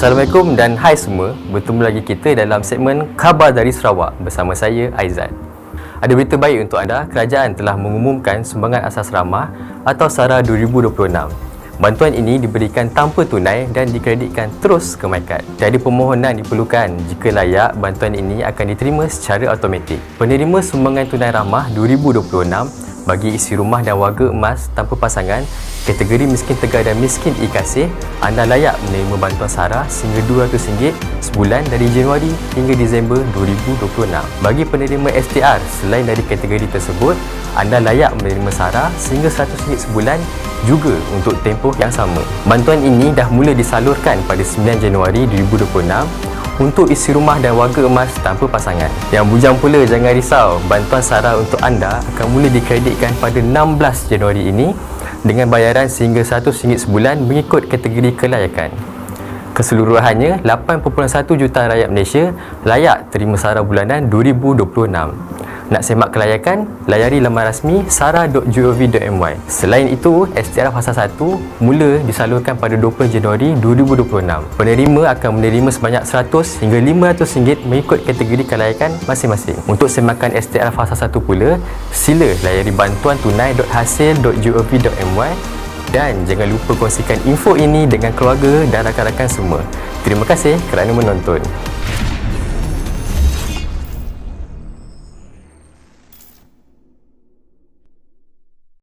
Assalamualaikum dan hai semua. Bertemu lagi kita dalam segmen Khabar dari Sarawak bersama saya Aizat. Ada berita baik untuk anda. Kerajaan telah mengumumkan sumbangan asas ramah atau SARA 2026. Bantuan ini diberikan tanpa tunai dan dikreditkan terus ke MYKAD. Tiada permohonan diperlukan jika layak. Bantuan ini akan diterima secara automatik. Penerima sumbangan tunai ramah 2026 bagi isi rumah dan warga emas tanpa pasangan, kategori miskin tegar dan miskin e-kasih, anda layak menerima bantuan SARA sehingga RM200 sebulan dari Januari hingga Disember 2026. Bagi penerima STR selain dari kategori tersebut, anda layak menerima SARA sehingga RM100 sebulan juga untuk tempoh yang sama. Bantuan ini dah mula disalurkan pada 9 Januari 2026 untuk isi rumah dan warga emas tanpa pasangan. Yang bujang pula jangan risau, bantuan SARA untuk anda akan mula dikreditkan pada 16 Januari ini dengan bayaran sehingga RM100 sebulan mengikut kategori kelayakan. Keseluruhannya, 8.1 juta rakyat Malaysia layak terima SARA bulanan 2026. Nak semak kelayakan, layari laman rasmi sara.gov.my. Selain itu, STR Fasa 1 mula disalurkan pada 20 Januari 2026. Penerima akan menerima sebanyak RM100 hingga RM500 mengikut kategori kelayakan masing-masing. Untuk semakan STR Fasa 1 pula, sila layari bantuan tunai.hasil.gov.my dan jangan lupa kongsikan info ini dengan keluarga dan rakan-rakan semua. Terima kasih kerana menonton.